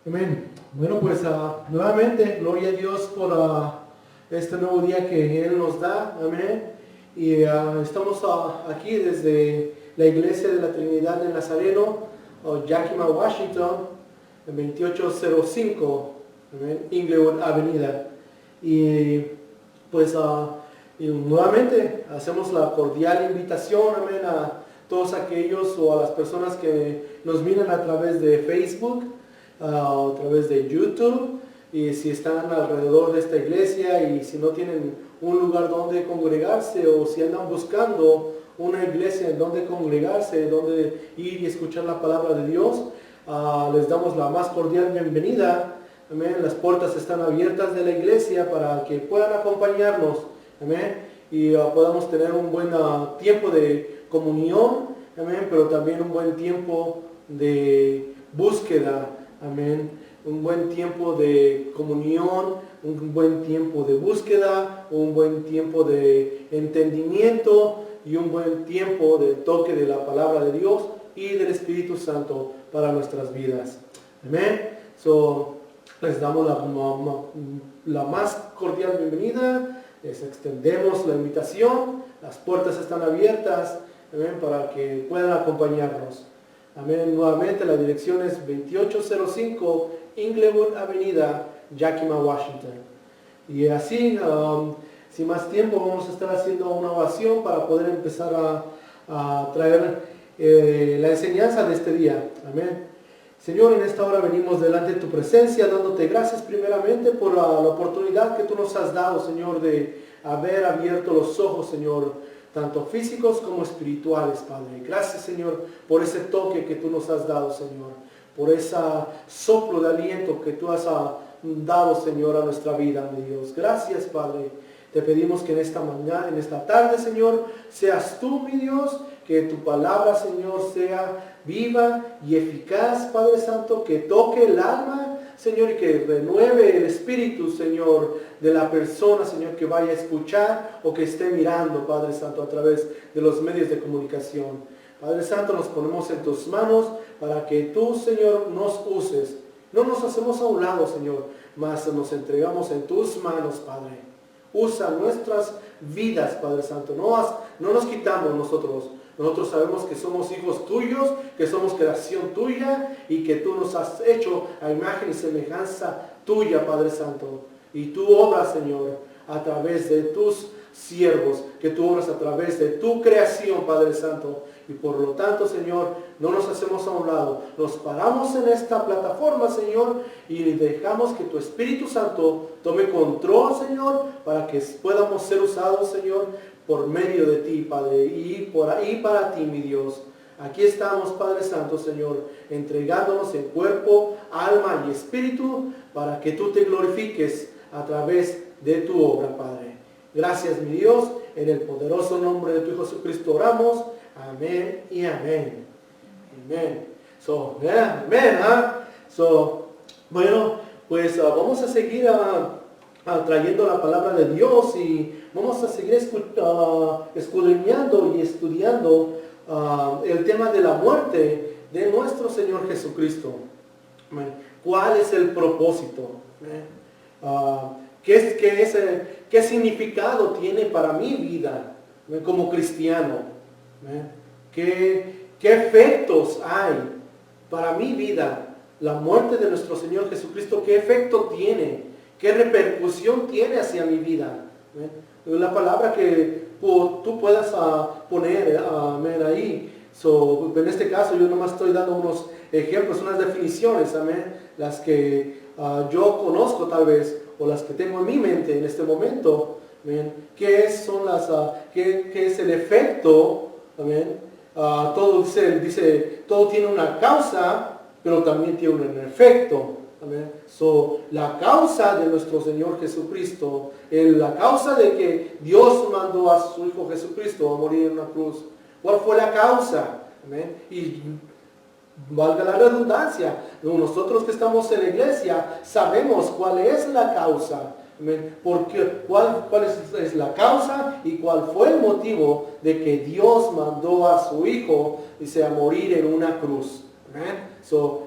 Amén. Bueno, pues nuevamente, gloria a Dios por este nuevo día que Él nos da. Amén. Y estamos aquí desde la Iglesia de la Trinidad de Nazareno, Yakima, Washington, 2805, amén, Inglewood Avenida. Y pues y nuevamente hacemos la cordial invitación, amén, a todos aquellos o a las personas que nos miran a través de Facebook, a través de YouTube, y si están alrededor de esta iglesia y si no tienen un lugar donde congregarse o si andan buscando una iglesia en donde congregarse, donde ir y escuchar la palabra de Dios, les damos la más cordial bienvenida. Amén. Las puertas están abiertas de la iglesia para que puedan acompañarnos. Amén. Y podamos tener un buen tiempo de comunión. Amén. Pero también un buen tiempo de búsqueda. Amén. Un buen tiempo de comunión, un buen tiempo de búsqueda, un buen tiempo de entendimiento y un buen tiempo de toque de la palabra de Dios y del Espíritu Santo para nuestras vidas. Amén. Les damos la más cordial bienvenida, les extendemos la invitación, las puertas están abiertas, amén, para que puedan acompañarnos. Amén. Nuevamente la dirección es 2805 Inglewood Avenida, Yakima, Washington. Y así, sin más tiempo, vamos a estar haciendo una oración para poder empezar a traer la enseñanza de este día. Amén. Señor, en esta hora venimos delante de tu presencia, dándote gracias primeramente por la oportunidad que tú nos has dado, Señor, de haber abierto los ojos, Señor, tanto físicos como espirituales, Padre. Gracias, Señor, por ese toque que tú nos has dado, Señor, por ese soplo de aliento que tú has dado, Señor, a nuestra vida, mi Dios. Gracias, Padre. Te pedimos que en esta mañana, en esta tarde, Señor, seas tú, mi Dios, que tu palabra, Señor, sea viva y eficaz, Padre Santo, que toque el alma, Señor, y que renueve el espíritu, Señor, de la persona, Señor, que vaya a escuchar o que esté mirando, Padre Santo, a través de los medios de comunicación. Padre Santo, nos ponemos en tus manos para que tú, Señor, nos uses. No nos hacemos a un lado, Señor, mas nos entregamos en tus manos, Padre. Usa nuestras vidas, Padre Santo. No nos quitamos nosotros. Nosotros sabemos que somos hijos tuyos, que somos creación tuya y que tú nos has hecho a imagen y semejanza tuya, Padre Santo. Y tú obras, Señor, a través de tus siervos, que tú obras a través de tu creación, Padre Santo. Y por lo tanto, Señor, no nos hacemos a un lado. Nos paramos en esta plataforma, Señor, y dejamos que tu Espíritu Santo tome control, Señor, para que podamos ser usados, Señor, por medio de ti, Padre, y por ahí para ti, mi Dios. Aquí estamos, Padre Santo, Señor, entregándonos en cuerpo, alma y espíritu, para que tú te glorifiques a través de tu obra, Padre. Gracias, mi Dios, en el poderoso nombre de tu Hijo Jesucristo oramos. Amén y amén. Amén. Amén. Bueno, pues vamos a seguir trayendo la palabra de Dios y vamos a seguir escudriñando y estudiando el tema de la muerte de nuestro Señor Jesucristo. Amén. ¿Cuál es el propósito? ¿Qué significado tiene para mi vida como cristiano? ¿Qué efectos hay para mi vida la muerte de nuestro Señor Jesucristo? ¿Qué efecto tiene? ¿Qué repercusión tiene hacia mi vida? La palabra que tú puedas poner ahí. En este caso yo nomás estoy dando unos ejemplos, unas definiciones, amén, las que yo conozco tal vez, o las que tengo en mi mente en este momento. Amén. ¿Qué es el efecto? Amén. Todo dice, todo tiene una causa, pero también tiene un efecto. Amén. La causa de nuestro Señor Jesucristo, la causa de que Dios mandó a su Hijo Jesucristo a morir en una cruz. ¿Cuál fue la causa? Amén. Y valga la redundancia, nosotros que estamos en la iglesia sabemos cuál es la causa. Amén. ¿Cuál es la causa y cuál fue el motivo de que Dios mandó a su Hijo, dice, a morir en una cruz? Amén.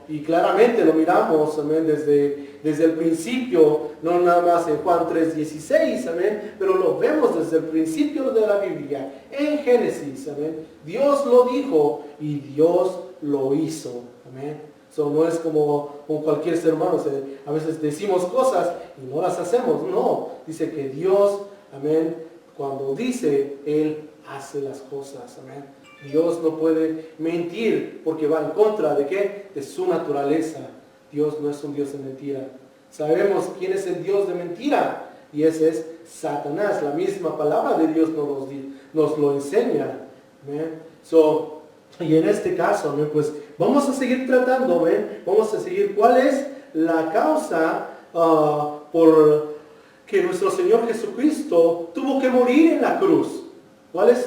Y claramente lo miramos, amén, desde el principio, no nada más en Juan 3:16, amén, pero lo vemos desde el principio de la Biblia, en Génesis, amén. Dios lo dijo y Dios lo hizo, amén. No es como con cualquier ser humano, a veces decimos cosas y no las hacemos, no, dice que Dios, amén, cuando dice, Él hace las cosas, amén. Dios no puede mentir porque va en contra de ¿qué? De su naturaleza. Dios no es un Dios de mentira. Sabemos quién es el Dios de mentira y ese es Satanás. La misma palabra de Dios nos lo enseña. ¿Ve? Y en este caso, ¿ve? Pues vamos a seguir tratando, ¿ve? Vamos a seguir cuál es la causa por que nuestro Señor Jesucristo tuvo que morir en la cruz. ¿Cuál es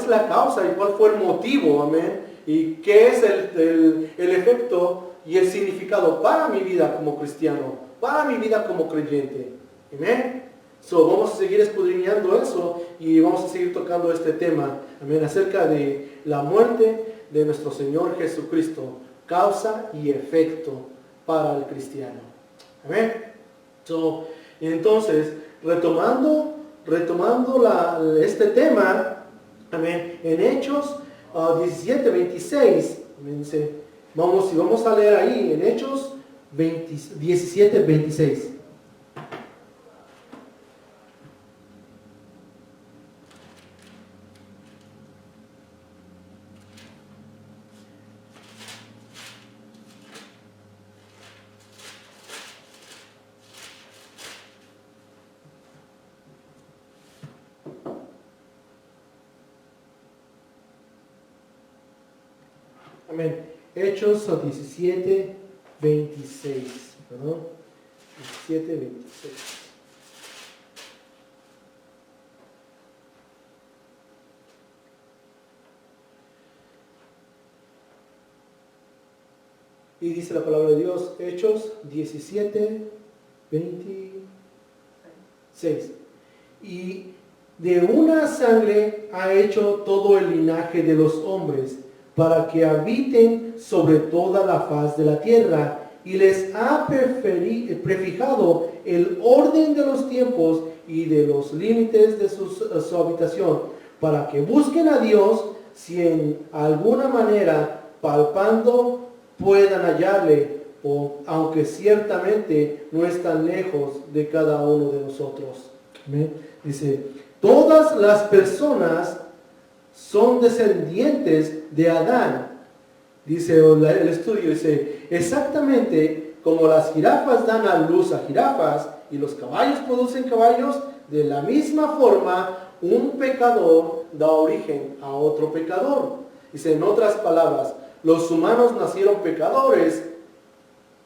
la causa y cuál fue el motivo? Amén. ¿Y qué es el efecto y el significado para mi vida como cristiano, para mi vida como creyente? Amén. Vamos a seguir escudriñando eso y vamos a seguir tocando este tema, amén, acerca de la muerte de nuestro Señor Jesucristo, causa y efecto para el cristiano. Amén. Entonces, retomando este tema, amén, en Hechos 17:26, vamos a leer ahí, en Hechos 17:26. Amén. Hechos 17:26. Perdón. 17:26. Y dice la palabra de Dios, Hechos 17:26. Y de una sangre ha hecho todo el linaje de los hombres, para que habiten sobre toda la faz de la tierra, y les ha prefijado el orden de los tiempos y de los límites de su habitación, para que busquen a Dios, si en alguna manera palpando puedan hallarle, aunque ciertamente no están lejos de cada uno de nosotros. ¿Amén? Dice, todas las personas son descendientes de Adán. Dice el estudio, dice, exactamente como las jirafas dan a luz a jirafas y los caballos producen caballos, de la misma forma un pecador da origen a otro pecador. Dice, en otras palabras, los humanos nacieron pecadores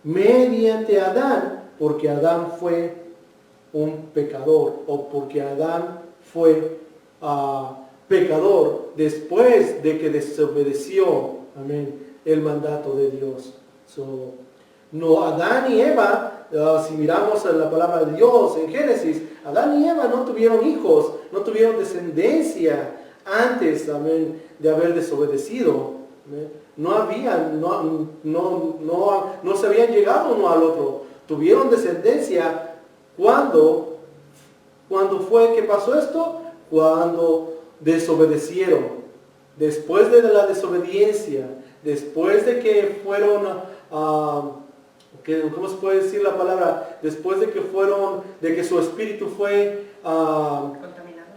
mediante Adán, porque Adán fue un pecador, o porque Adán fue pecador después de que desobedeció, amén, el mandato de Dios. No, Adán y Eva, si miramos la palabra de Dios en Génesis, Adán y Eva no tuvieron hijos, no tuvieron descendencia antes, amén, de haber desobedecido. Amén. No se habían llegado uno al otro. Tuvieron descendencia cuando fue que pasó esto, cuando desobedecieron. Después de la desobediencia, después de que fueron, ¿cómo se puede decir la palabra? Después de que su espíritu fue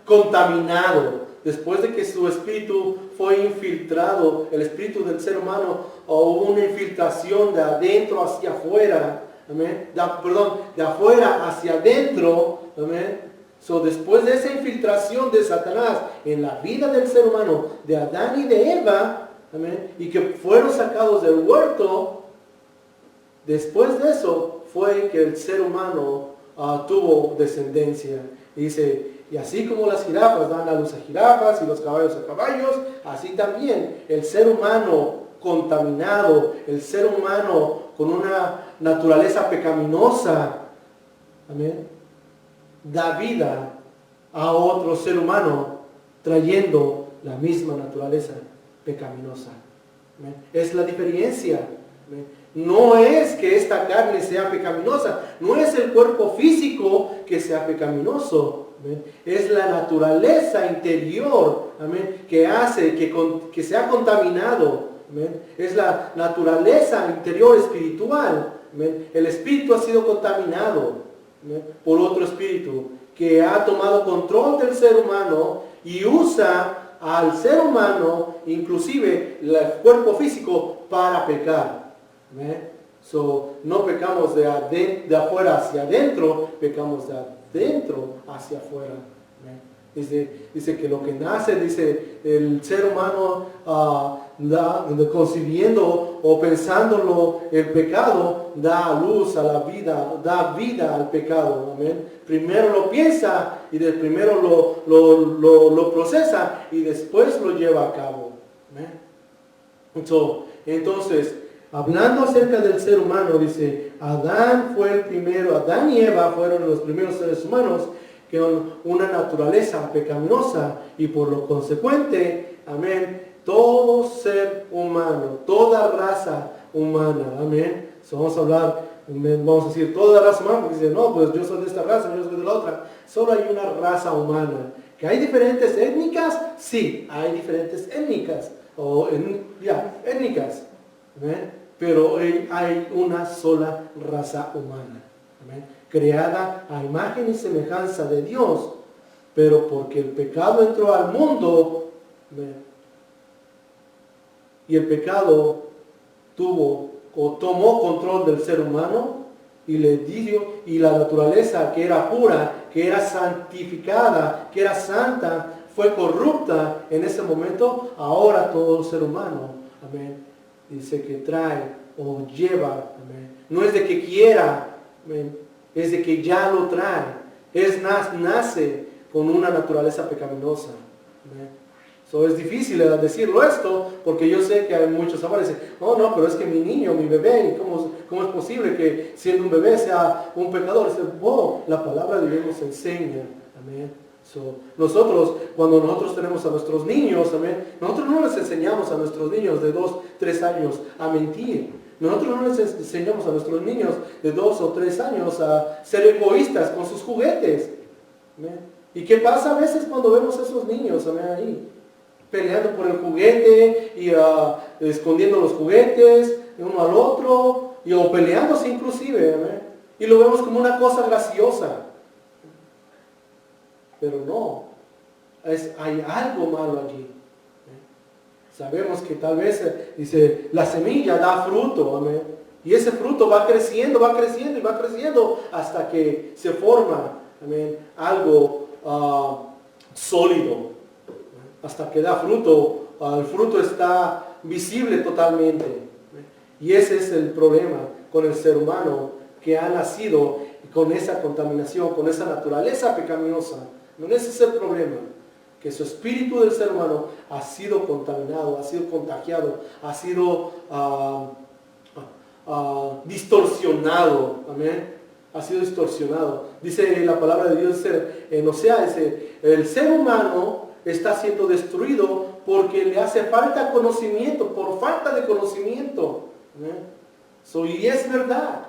contaminado, después de que su espíritu fue infiltrado, el espíritu del ser humano, o hubo una infiltración de adentro hacia afuera, amén, de afuera hacia adentro, amén. Después de esa infiltración de Satanás en la vida del ser humano, de Adán y de Eva, amén, y que fueron sacados del huerto, después de eso fue que el ser humano tuvo descendencia. Y dice, y así como las jirafas dan a luz a jirafas y los caballos a caballos, así también el ser humano contaminado, el ser humano con una naturaleza pecaminosa, amén, da vida a otro ser humano trayendo la misma naturaleza pecaminosa. ¿Amén? Es la diferencia. ¿Amén? No es que esta carne sea pecaminosa, no es el cuerpo físico que sea pecaminoso. ¿Amén? Es la naturaleza interior, ¿amén?, que hace que sea contaminado. ¿Amén? Es la naturaleza interior espiritual. ¿Amén? El espíritu ha sido contaminado, ¿amén?, por otro espíritu que ha tomado control del ser humano y usa al ser humano, inclusive el cuerpo físico, para pecar. ¿Amén? No pecamos de afuera hacia adentro, pecamos de adentro hacia afuera. ¿Amén? Dice que lo que nace, dice el ser humano concibiendo o pensándolo el pecado, da a luz a la vida, da vida al pecado. ¿Amén? Primero lo piensa y primero lo procesa y después lo lleva a cabo. ¿Amén? Entonces, hablando acerca del ser humano, dice, Adán y Eva fueron los primeros seres humanos con una naturaleza pecaminosa y por lo consecuente, amén, todo ser humano, toda raza humana, amén. Vamos a decir toda raza humana, porque dice, no, pues yo soy de esta raza, yo soy de la otra. Solo hay una raza humana. ¿Que hay diferentes étnicas? Sí, hay diferentes étnicas, étnicas, amén. Pero hay una sola raza humana, amén, creada a imagen y semejanza de Dios, pero porque el pecado entró al mundo, ¿amén?, y el pecado tomó control del ser humano y le dio, y la naturaleza que era pura, que era santificada, que era santa, fue corrupta en ese momento. Ahora todo ser humano, amén, dice que trae o lleva, amén, no es de que quiera, amén, es de que ya lo trae, nace con una naturaleza pecaminosa. Amén. Es difícil decirlo esto, porque yo sé que hay muchos ahora que dicen, no, pero es que mi niño, mi bebé, ¿cómo es posible que siendo un bebé sea un pecador? La palabra de Dios nos enseña, amén. Cuando nosotros tenemos a nuestros niños, amén, nosotros no les enseñamos a nuestros niños de 2, 3 años a mentir. Nosotros no les enseñamos a nuestros niños de 2 o 3 años a ser egoístas con sus juguetes. ¿Amén? ¿Y qué pasa a veces cuando vemos a esos niños, amén, ahí peleando por el juguete y escondiendo los juguetes de uno al otro o peleándose inclusive, amén? Y lo vemos como una cosa graciosa? Pero no, hay algo malo allí. Sabemos que tal vez, dice, la semilla da fruto, amén. Y ese fruto va creciendo y va creciendo hasta que se forma, amén, algo sólido. Hasta que da fruto, el fruto está visible totalmente. Y ese es el problema con el ser humano que ha nacido con esa contaminación, con esa naturaleza pecaminosa. No es ese el problema. Que su espíritu del ser humano ha sido contaminado, ha sido contagiado, ha sido distorsionado. Amén. Ha sido distorsionado. Dice la palabra de Dios en Oseas, dice, el ser humano está siendo destruido porque le hace falta conocimiento, por falta de conocimiento. Amén. Y es verdad.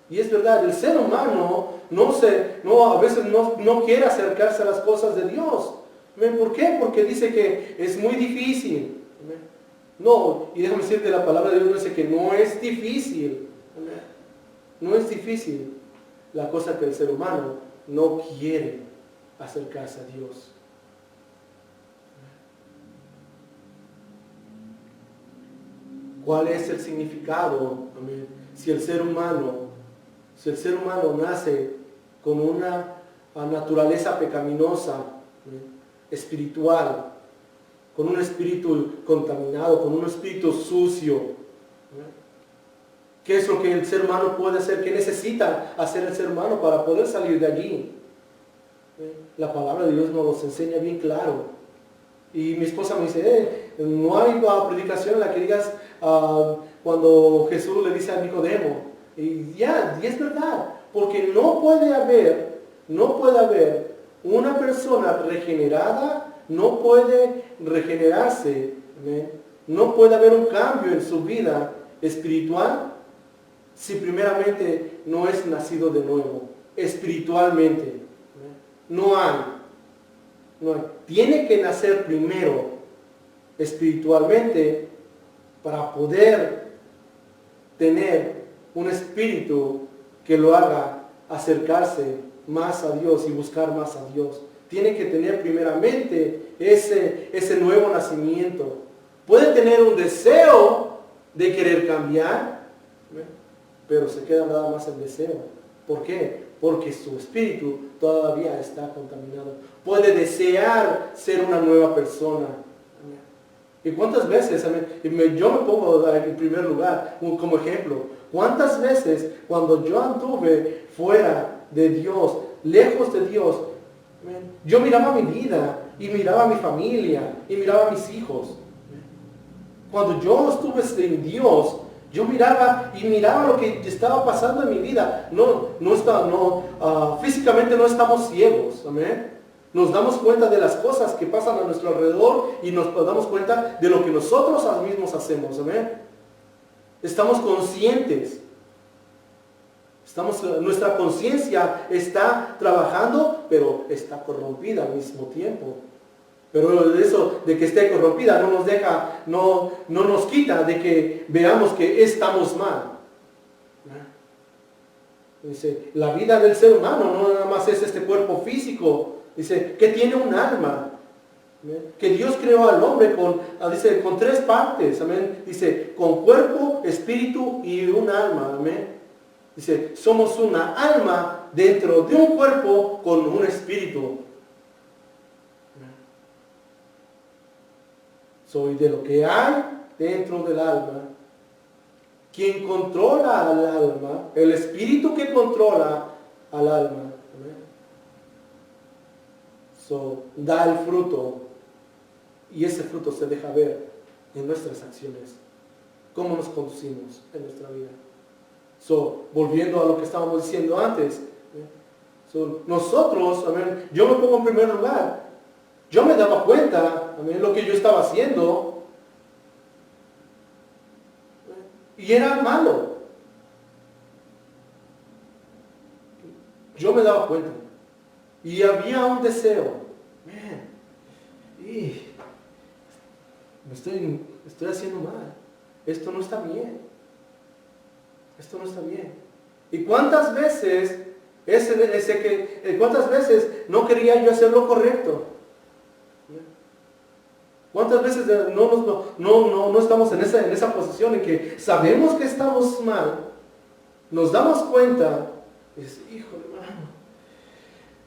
Y es verdad, el ser humano a veces no quiere acercarse a las cosas de Dios. ¿Por qué? Porque dice que es muy difícil. No, y déjame decirte, la palabra de Dios dice que no es difícil. No es difícil. La cosa que el ser humano no quiere acercarse a Dios. ¿Cuál es el significado? Amén. Si el ser humano nace con una naturaleza pecaminosa, espiritual, con un espíritu contaminado, con un espíritu sucio, ¿qué es lo que el ser humano puede hacer? ¿Qué necesita hacer el ser humano para poder salir de allí? La palabra de Dios nos los enseña bien claro. Y mi esposa me dice, no hay predicación en la que digas cuando Jesús le dice a Nicodemo. Y es verdad. Porque no puede haber una persona regenerada, no puede regenerarse, ¿amén? No puede haber un cambio en su vida espiritual si primeramente no es nacido de nuevo, espiritualmente. No hay. Tiene que nacer primero espiritualmente para poder tener un espíritu que lo haga acercarse más a Dios y buscar más a Dios. Tiene que tener primeramente ese nuevo nacimiento. Puede tener un deseo de querer cambiar, pero se queda nada más el deseo. ¿Por qué? Porque su espíritu todavía está contaminado. Puede desear ser una nueva persona. ¿Y cuántas veces? Yo me pongo en primer lugar como ejemplo. ¿Cuántas veces cuando yo anduve fuera de Dios, lejos de Dios, yo miraba mi vida y miraba a mi familia y miraba a mis hijos? Cuando yo estuve en Dios, yo miraba lo que estaba pasando en mi vida. Físicamente no estamos ciegos, amén. Nos damos cuenta de las cosas que pasan a nuestro alrededor y nos damos cuenta de lo que nosotros mismos hacemos, amén. Estamos conscientes. Nuestra conciencia está trabajando, pero está corrompida al mismo tiempo. Pero eso de que esté corrompida no nos quita de que veamos que estamos mal. Dice, la vida del ser humano no nada más es este cuerpo físico. Dice, que tiene un alma. Que Dios creó al hombre con 3 partes. Amén. Dice, con cuerpo, espíritu y un alma. Amén. Dice, somos una alma dentro de un cuerpo con un espíritu. Soy de lo que hay dentro del alma. Quien controla al alma, el espíritu que controla al alma, da el fruto, y ese fruto se deja ver en nuestras acciones, cómo nos conducimos en nuestra vida. Volviendo a lo que estábamos diciendo antes, nosotros, yo me pongo en primer lugar. Yo me daba cuenta, lo que yo estaba haciendo, y era malo. Yo me daba cuenta. Y había un deseo. Me estoy haciendo mal. Esto no está bien. Esto no está bien. ¿Y cuántas veces cuántas veces no quería yo hacer lo correcto? ¿Cuántas veces no estamos en esa posición en que sabemos que estamos mal, nos damos cuenta y dices, híjole, hermano,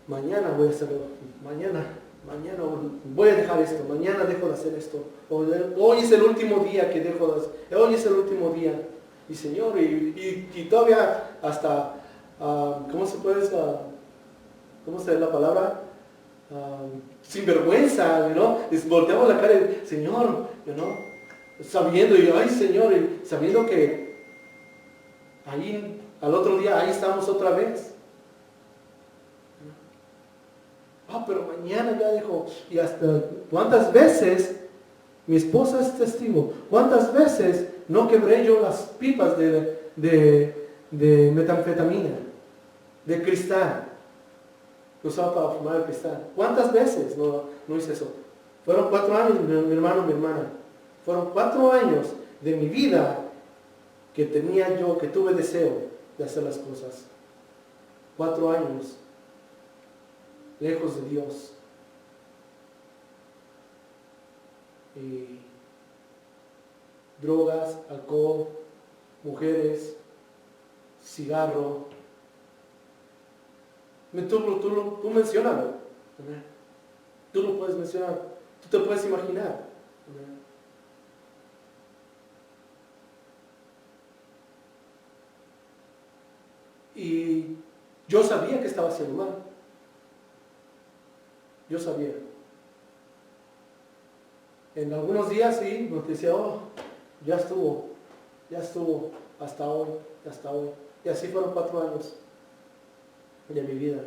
mañana voy a hacerlo, mañana voy a dejar esto, mañana dejo de hacer esto, hoy es el último día que dejo de hacer, hoy es el último día, y Señor, y todavía hasta, ¿cómo se puede cómo se ve la palabra? Sin vergüenza, volteamos la cara y Señor, sabiendo, ay Señor, sabiendo que ahí, al otro día, ahí estamos otra vez. Pero mañana ya dejo, y hasta, ¿cuántas veces, mi esposa es testigo, cuántas veces no quebré yo las pipas de metanfetamina, de cristal? Que usaba para fumar el cristal. ¿Cuántas veces no hice eso? Fueron 4 años, mi hermano, mi hermana. Fueron 4 años de mi vida que tuve deseo de hacer las cosas. 4 años lejos de Dios. Y drogas, alcohol, mujeres, cigarro. Tú menciónalo. Tú lo puedes mencionar. Tú te puedes imaginar. Y yo sabía que estaba haciendo mal. Yo sabía. En algunos días sí, nos decía, ya estuvo, hasta hoy, Y así fueron 4 años. de mi vida.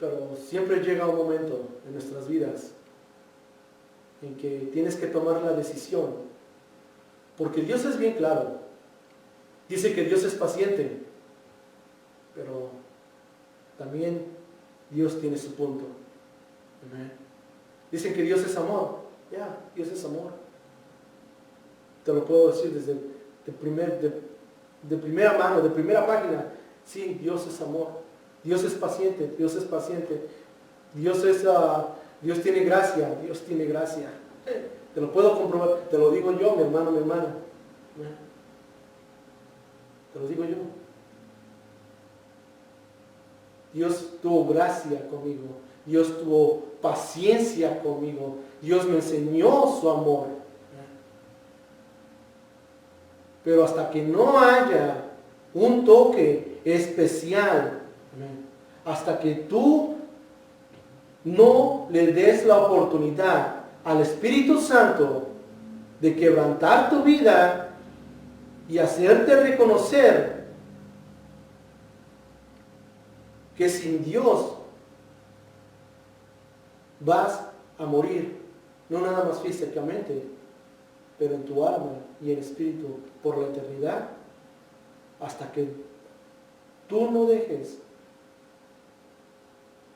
Pero siempre llega un momento en nuestras vidas en que tienes que tomar la decisión. Porque Dios es bien claro. Dice que Dios es paciente. Pero también Dios tiene su punto. Amén. Dicen que Dios es amor. Ya, Dios es amor. Te lo puedo decir desde de primera mano, de primera página. Sí, Dios es amor. Dios es paciente. Dios es paciente. Dios tiene gracia. Dios tiene gracia. Te lo puedo comprobar. Te lo digo yo, mi hermano, mi hermana. Te lo digo yo. Dios tuvo gracia conmigo. Dios tuvo paciencia conmigo. Dios me enseñó su amor. Pero hasta que no haya un toque especial, hasta que tú no le des la oportunidad al Espíritu Santo de quebrantar tu vida y hacerte reconocer que sin Dios vas a morir, no nada más físicamente, pero en tu alma y en espíritu por la eternidad, hasta que tú no dejes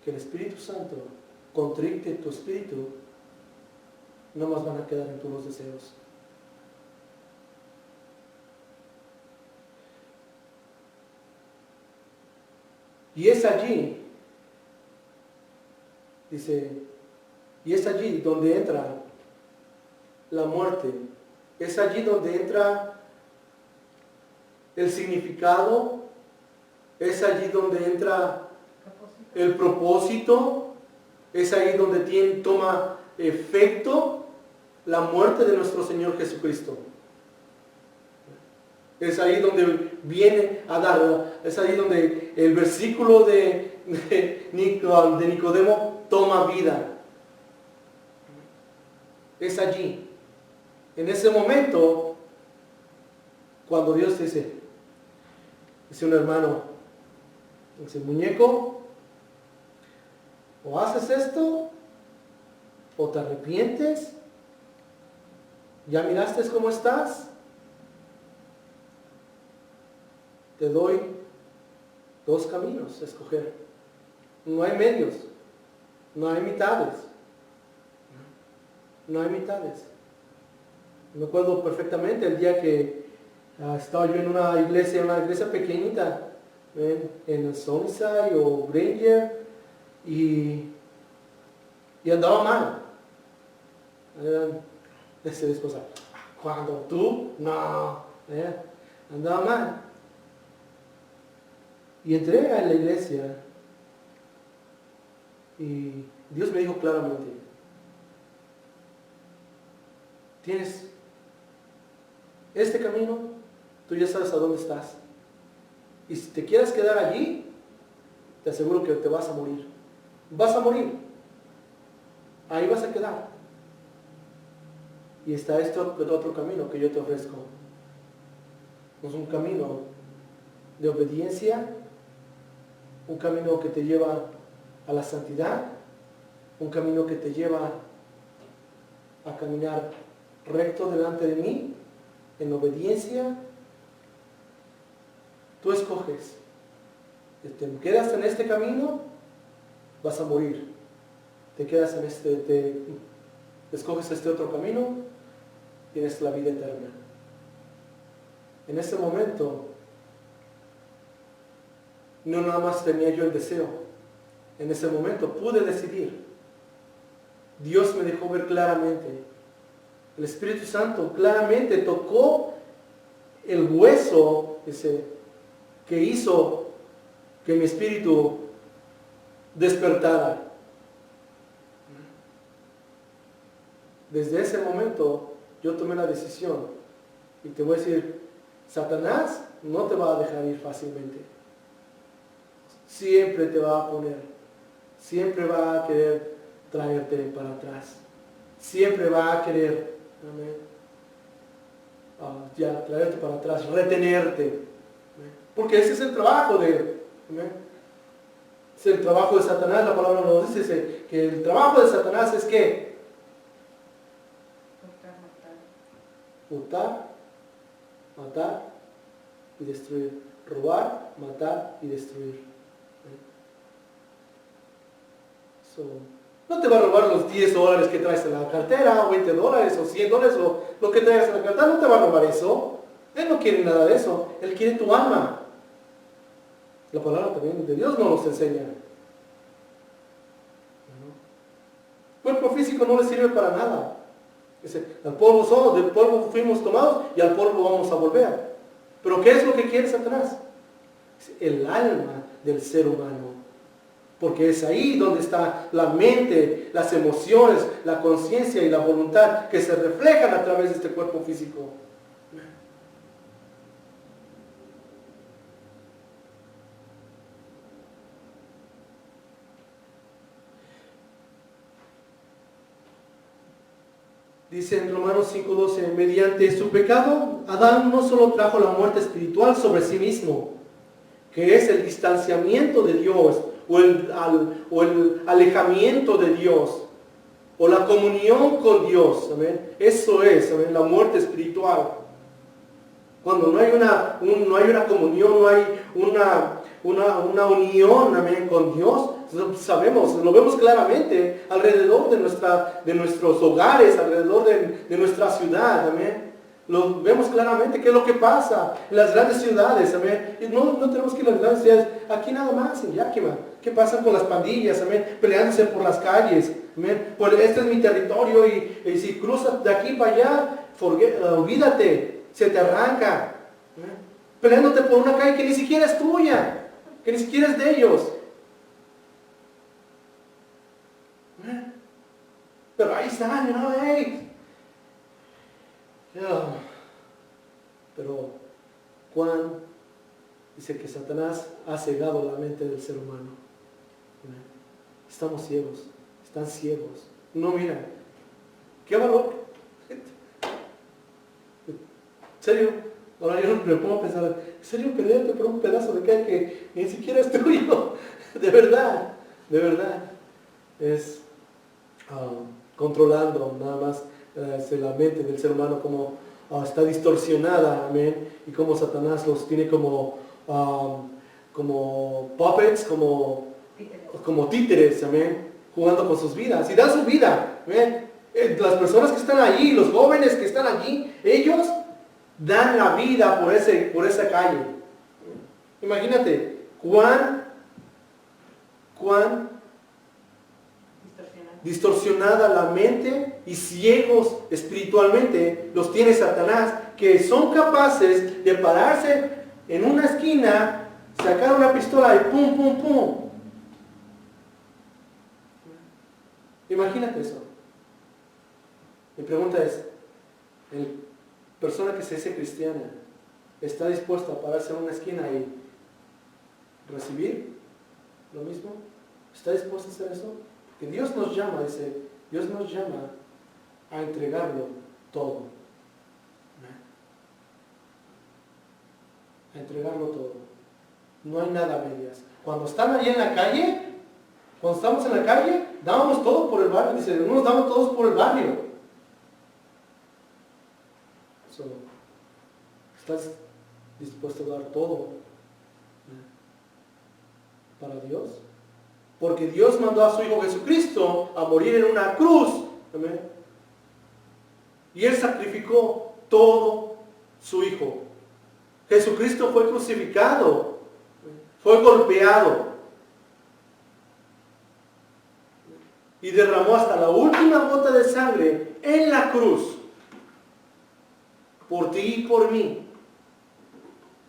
que el Espíritu Santo contrite tu espíritu, no más van a quedar en puros deseos. Y es allí, dice, y es allí donde entra la muerte. Es allí donde entra el significado. Es allí donde entra el propósito. Es ahí donde toma efecto la muerte de nuestro Señor Jesucristo. Es ahí donde viene a dar, es ahí donde el versículo de Nicodemo toma vida. Es allí, en ese momento, cuando Dios dice un hermano, dice, muñeco, o haces esto, o te arrepientes, ya miraste cómo estás, te doy dos caminos a escoger. No hay medios, no hay mitades. No hay mitades. Me acuerdo perfectamente el día que estaba yo en una iglesia pequeñita, en Sunnyside o Granger, y andaba mal. Dice mi esposa, ¿cuándo tú? No. Andaba mal. Y entré a la iglesia y Dios me dijo claramente, tienes este camino, tú ya sabes a dónde estás. Y si te quieres quedar allí, te aseguro que te vas a morir. Vas a morir. Ahí vas a quedar. Y está este otro camino que yo te ofrezco. Es un camino de obediencia, un camino que te lleva a la santidad, un camino que te lleva a caminar recto delante de mí, en obediencia. Tú escoges. Si te quedas en este camino, vas a morir. Te quedas en escoges este otro camino, tienes la vida eterna. En ese momento, no nada más tenía yo el deseo. En ese momento pude decidir. Dios me dejó ver claramente. El Espíritu Santo claramente tocó el hueso que hizo que mi espíritu despertara. Desde ese momento yo tomé la decisión y te voy a decir, Satanás no te va a dejar ir fácilmente. Siempre te va a poner, siempre va a querer traerte para atrás, siempre va a querer, traerte para atrás, retenerte, porque ese es el trabajo de él. Amén. Es el trabajo de Satanás, la palabra nos dice que el trabajo de Satanás es que hurtar, matar y destruir. Robar, matar y destruir. No te va a robar los $10 que traes en la cartera, o $20, o $100, o lo que traigas en la cartera. No te va a robar eso. Él no quiere nada de eso. Él quiere tu alma. La palabra también de Dios no nos enseña. El cuerpo físico no le sirve para nada. Dice, al polvo somos, del polvo fuimos tomados y al polvo vamos a volver. Pero ¿qué es lo que quiere Satanás? El alma del ser humano. Porque es ahí donde está la mente, las emociones, la conciencia y la voluntad que se reflejan a través de este cuerpo físico. Dice en Romanos 5:12, mediante su pecado, Adán no solo trajo la muerte espiritual sobre sí mismo, que es el distanciamiento de Dios, o el alejamiento de Dios, o la comunión con Dios. ¿Amén? Eso es, ¿amén?, la muerte espiritual. Cuando no hay una comunión, no hay una unión, amén, con Dios, sabemos, lo vemos claramente alrededor de nuestros hogares, alrededor de nuestra ciudad, amén. Lo vemos claramente qué es lo que pasa en las grandes ciudades, amén. Y no tenemos que ir a las grandes ciudades, aquí nada más, en Yakima. ¿Qué pasa con las pandillas, amén? Peleándose por las calles, amén. Pues este es mi territorio y si cruzas de aquí para allá, olvídate, se te arranca. ¿Amén? Peleándote por una calle que ni siquiera es tuya, que ni siquiera es de ellos. ¿Amén? Pero ahí están, hey. Pero Juan dice que Satanás ha cegado la mente del ser humano. Estamos ciegos, están ciegos. No miran. ¿Qué valor? ¿En serio? Ahora yo me pongo a pensar, ¿en serio pelearte por un pedazo de calle que ni siquiera es tuyo? De verdad. Es controlando nada más la mente del ser humano, como está distorsionada, amén, y como Satanás los tiene como puppets, como títeres, amén, jugando con sus vidas, y dan su vida, amén. Las personas que están allí, los jóvenes que están allí, ellos dan la vida por esa calle. Imagínate, cuán distorsionada la mente y ciegos espiritualmente los tiene Satanás, que son capaces de pararse en una esquina, sacar una pistola y pum, pum, pum. Imagínate eso. Mi pregunta es, ¿la persona que se dice cristiana está dispuesta a pararse en una esquina y recibir lo mismo? ¿Está dispuesta a hacer eso? Que Dios nos llama, dice, Dios nos llama a entregarlo todo. A entregarlo todo. No hay nada a medias. Cuando están allí en la calle, cuando estamos en la calle, dábamos todo por el barrio. Dice, nos damos todos por el barrio. ¿Estás dispuesto a dar todo para Dios? Porque Dios mandó a su Hijo Jesucristo a morir en una cruz. ¿Amén? Y Él sacrificó todo su Hijo. Jesucristo fue crucificado. Fue golpeado. Y derramó hasta la última gota de sangre en la cruz. Por ti y por mí.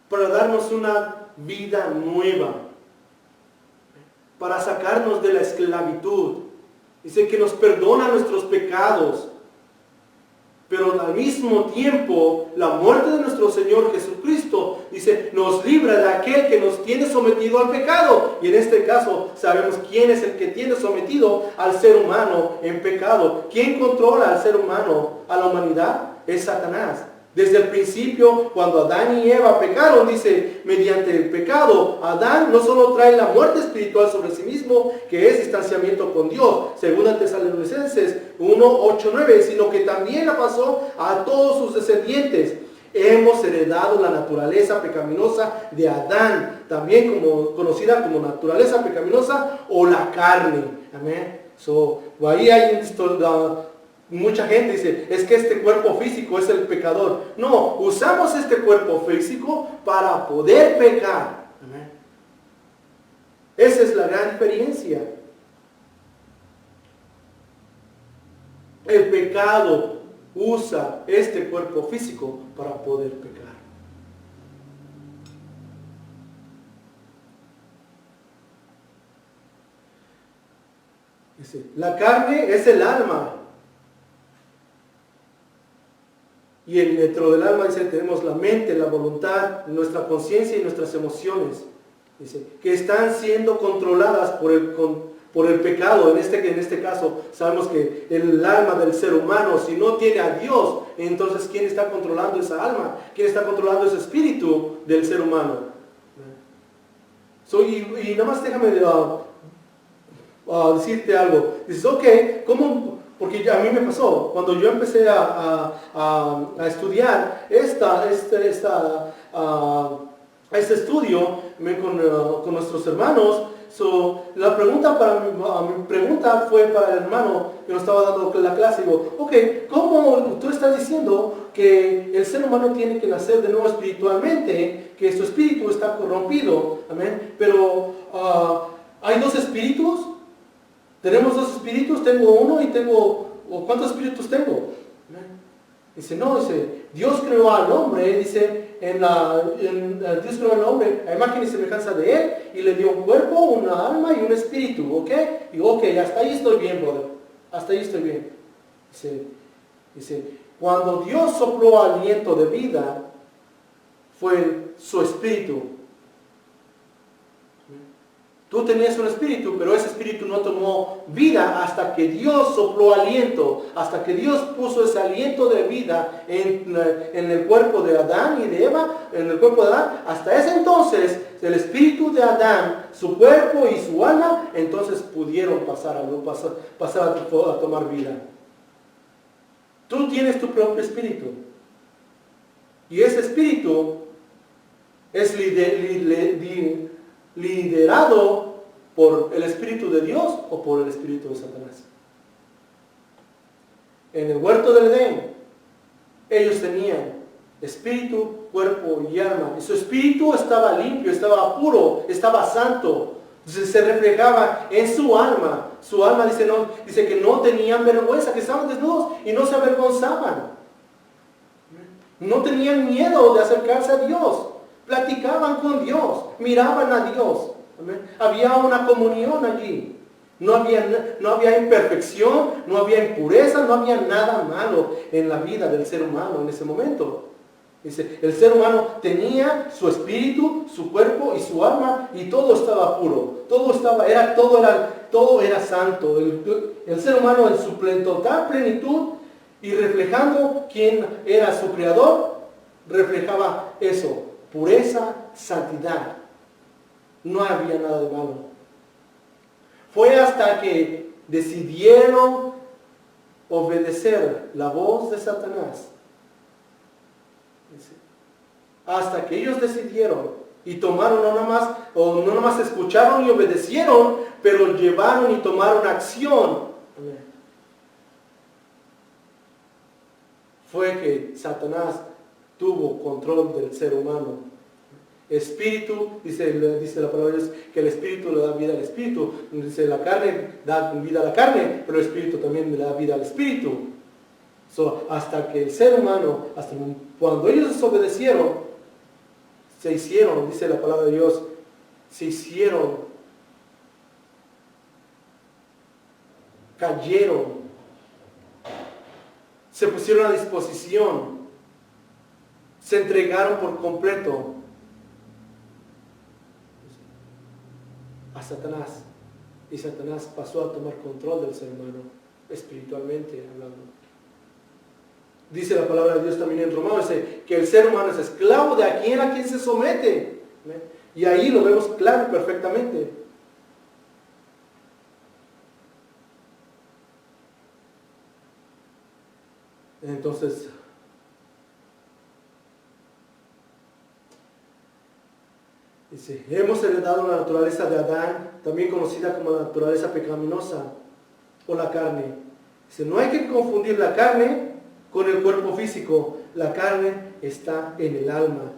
Para darnos una vida nueva. Para sacarnos de la esclavitud. Dice que nos perdona nuestros pecados. Pero al mismo tiempo, la muerte de nuestro Señor Jesucristo, dice, nos libra de aquel que nos tiene sometido al pecado. Y en este caso, sabemos quién es el que tiene sometido al ser humano en pecado. ¿Quién controla al ser humano, a la humanidad? Es Satanás. Desde el principio, cuando Adán y Eva pecaron, dice, mediante el pecado, Adán no solo trae la muerte espiritual sobre sí mismo, que es distanciamiento con Dios, según Tesalonicenses 1, 8, 9, sino que también la pasó a todos sus descendientes. Hemos heredado la naturaleza pecaminosa de Adán, también conocida como naturaleza pecaminosa o la carne. Amén. Ahí hay mucha gente dice, es que este cuerpo físico es el pecador. No, usamos este cuerpo físico para poder pecar. Amén. Esa es la gran diferencia. El pecado usa este cuerpo físico para poder pecar. Dice, la carne es el alma. Y dentro del alma, dice, tenemos la mente, la voluntad, nuestra conciencia y nuestras emociones. Dice, que están siendo controladas por el pecado. En este caso, sabemos que el alma del ser humano, si no tiene a Dios, entonces ¿quién está controlando esa alma? ¿Quién está controlando ese espíritu del ser humano? Y nada más déjame decirte algo. Dices, ok, ¿cómo? Porque a mí me pasó, cuando yo empecé a estudiar este estudio con nuestros hermanos, la pregunta mi pregunta fue para el hermano que nos estaba dando la clase. Digo, ok, ¿cómo tú estás diciendo que el ser humano tiene que nacer de nuevo espiritualmente, que su espíritu está corrompido? Amén. Pero ¿hay dos espíritus? ¿Tenemos dos espíritus? Tengo uno y ¿cuántos espíritus tengo? Dice, no, dice, Dios creó al hombre, dice, Dios creó al hombre a imagen y semejanza de él y le dio un cuerpo, una alma y un espíritu, ¿ok? Y ok, hasta ahí estoy bien, brother, hasta ahí estoy bien. Dice, cuando Dios sopló aliento de vida, fue su espíritu. Tú tenías un espíritu, pero ese espíritu no tomó vida hasta que Dios sopló aliento, hasta que Dios puso ese aliento de vida en el cuerpo de Adán y de Eva, en el cuerpo de Adán. Hasta ese entonces, el espíritu de Adán, su cuerpo y su alma, entonces pudieron pasar a tomar vida. Tú tienes tu propio espíritu. Y ese espíritu es liderado por el Espíritu de Dios o por el Espíritu de Satanás. En el huerto del Edén, ellos tenían espíritu, cuerpo y alma. Y su espíritu estaba limpio, estaba puro, estaba santo. Entonces se reflejaba en su alma. Su alma dice que no tenían vergüenza, que estaban desnudos y no se avergonzaban. No tenían miedo de acercarse a Dios. Platicaban con Dios, miraban a Dios. ¿Amén? Había una comunión allí. No había imperfección, no había impureza, no había nada malo en la vida del ser humano en ese momento. Dice, el ser humano tenía su espíritu, su cuerpo y su alma y todo estaba puro. Todo era santo. El ser humano en su total plenitud y reflejando quién era su creador, reflejaba eso. Pureza, santidad. No había nada de malo. Fue hasta que decidieron obedecer la voz de Satanás. Hasta que ellos decidieron y tomaron no nada más escucharon y obedecieron, pero llevaron y tomaron acción. Fue que Satanás tuvo control del ser humano. Espíritu, dice la palabra de Dios, que el espíritu le da vida al espíritu. Dice, la carne da vida a la carne, pero el espíritu también le da vida al espíritu. Hasta que el ser humano, hasta cuando ellos desobedecieron, se hicieron, dice la palabra de Dios, cayeron, se pusieron a disposición, se entregaron por completo a Satanás. Y Satanás pasó a tomar control del ser humano, espiritualmente hablando. Dice la palabra de Dios también en Romanos, dice que el ser humano es esclavo de a quien se somete. Amén. Y ahí lo vemos claro y perfectamente. Entonces, dice, hemos heredado la naturaleza de Adán, también conocida como la naturaleza pecaminosa o la carne. Dice, no hay que confundir la carne con el cuerpo físico. La carne está en el alma.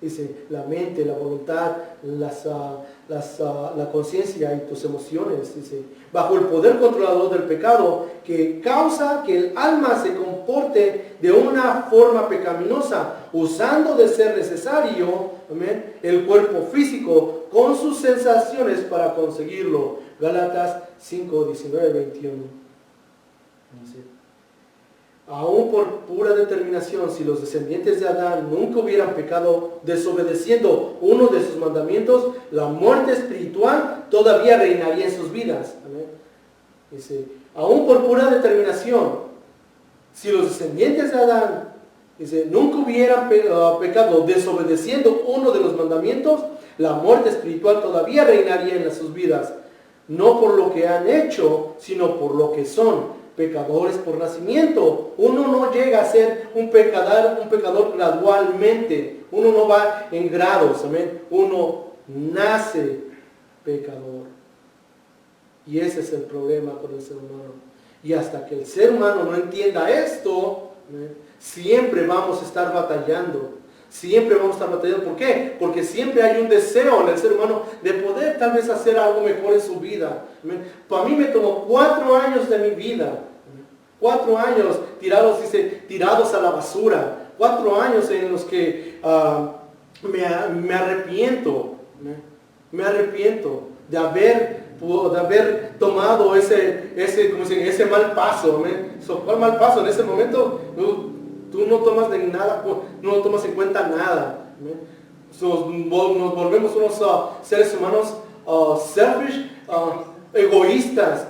Dice, la mente, la voluntad, la conciencia y tus emociones. Dice, bajo el poder controlador del pecado que causa que el alma se comporte de una forma pecaminosa, usando de ser necesario, amén, el cuerpo físico con sus sensaciones para conseguirlo. Gálatas 5, 19, 21. Dice, aún por pura determinación, si los descendientes de Adán nunca hubieran pecado desobedeciendo uno de sus mandamientos, la muerte espiritual todavía reinaría en sus vidas. Amén. Dice, aún por pura determinación, si los descendientes de Adán, dice, nunca hubieran pecado desobedeciendo uno de los mandamientos, la muerte espiritual todavía reinaría en sus vidas. No por lo que han hecho, sino por lo que son. Pecadores por nacimiento. Uno no llega a ser un pecador gradualmente. Uno no va en grados, amén. Uno nace pecador. Y ese es el problema con el ser humano. Y hasta que el ser humano no entienda esto, amén, siempre vamos a estar batallando. Siempre vamos a estar batallando. ¿Por qué? Porque siempre hay un deseo en el ser humano de poder tal vez hacer algo mejor en su vida. Amén. Para mí me tomó 4 años de mi vida. 4 años tirados a la basura. 4 años en los que me arrepiento. Me arrepiento de haber tomado ese mal paso. ¿Cuál mal paso? En ese momento tú no tomas de nada, no tomas en cuenta nada. Nos volvemos unos seres humanos selfish, egoístas,